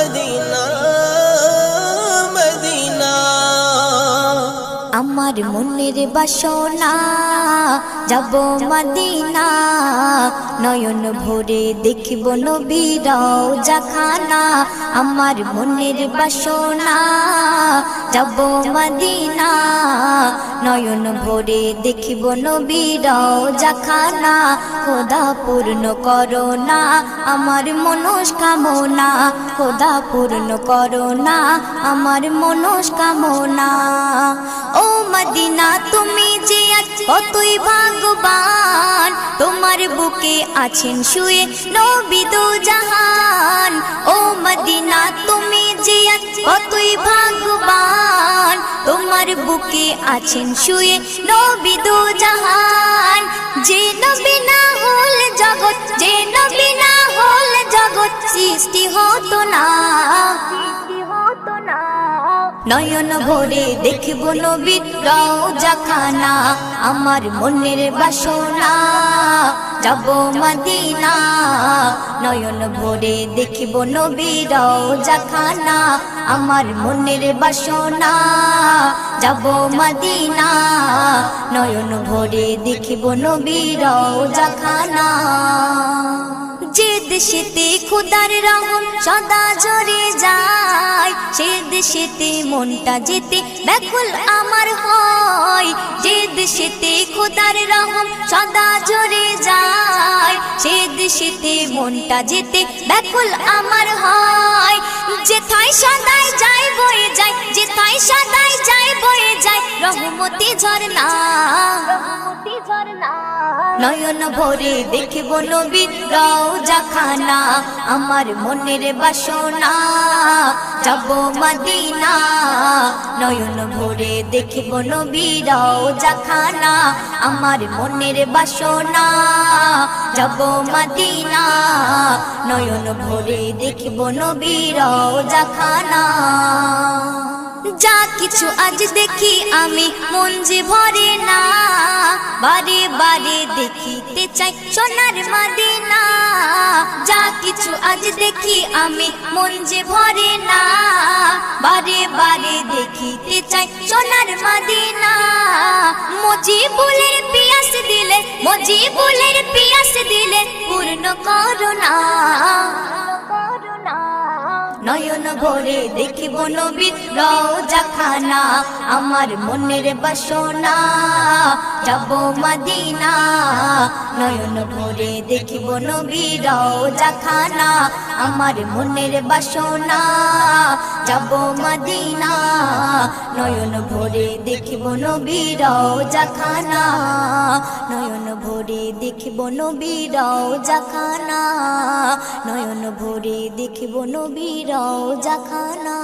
Medina Medina. আমার মনের বাসনা যাব মদিনা, নয়ন ভরে দেখিব নবীর রওজা খানা। আমার মনের বাসনা যাব মদিনা, নয়ন ভরে দেখিব নবীর রওজা খানা। খোদা পূর্ণ করো না আমার মনস্কামনা, খোদা পূর্ণ করো না আমার মনস্কামনা। ও মদিনা তুমি যে আজ কতই ভাগ্যবান, তোমার বুকে আছেন শুয়ে নবী দো জাহান। ও মদিনা তুমি যে আজ কতই ভাগ্যবান, তোমার বুকে আছেন শুয়ে নবী দো জাহান। যে নবী না হল জগৎ, যে নবী না হল জগৎ সৃষ্টি হতো না। নয়ন ভরে দেখিব নবীর রওজা খানা। আমার মনের বাসনা যাব মদিনা, নয়ন ভরে দেখিব নবীর রওজা খানা। আমার মনের বাসনা যাব মদিনা, নয়ন ভরে দেখিব নবীর রওজা খানা। যে দেশেতে খোদার রহম সদা ঝরে যায়, সে দেশেতে মনটা যেতে ব্যাকুল আমার হয়। যে দেশেতে খোদার রহম সদা ঝরে যায়, সে দেশেতে মনটা যেতে ব্যাকুল আমার হয়। যেথায় সদাই যায় বয়ে যায়, যেথায় সদাই যায় বয়ে যায় রহমতি ঝরনা। নয়ন ভরে দেখিব নবীর রওজা খানা। আমার মনের বাসনা যাব মদিনা, নয়ন ভরে দেখিব নবীর রওজা খানা। আমার মনের বাসনা যাব মদিনা, নয়ন ভরে দেখিব নবীর রওজা খানা। যা কিছু আজ দেখি আমি মন যে ভরে না, বারে বারে দেখিতে চাই সোনার মদিনা। যা কিছু আজ দেখি আমি মন যে ভরে না, বারে বারে দেখিতে চাই সোনার মদিনা। মজিবুলের পিয়াস দিলে, মজিবুলের পিয়াস দিলে পূর্ণ করো না। নয়ন ভরে দেখিব নবীর রওজা খানা। আমার মনের বাসনা যাব মদিনা, নয়ন ভরে দেখিব নবীর রওজা খানা। আমার মনের বাসনা যাব মদিনা, নয়ন ভরে দেখিব নবীর রওজা খানা। নয়ন ভরে দেখিব নবীর রওজা খানা, নয়ন ভরে দেখিব নবীর রওজা খানা।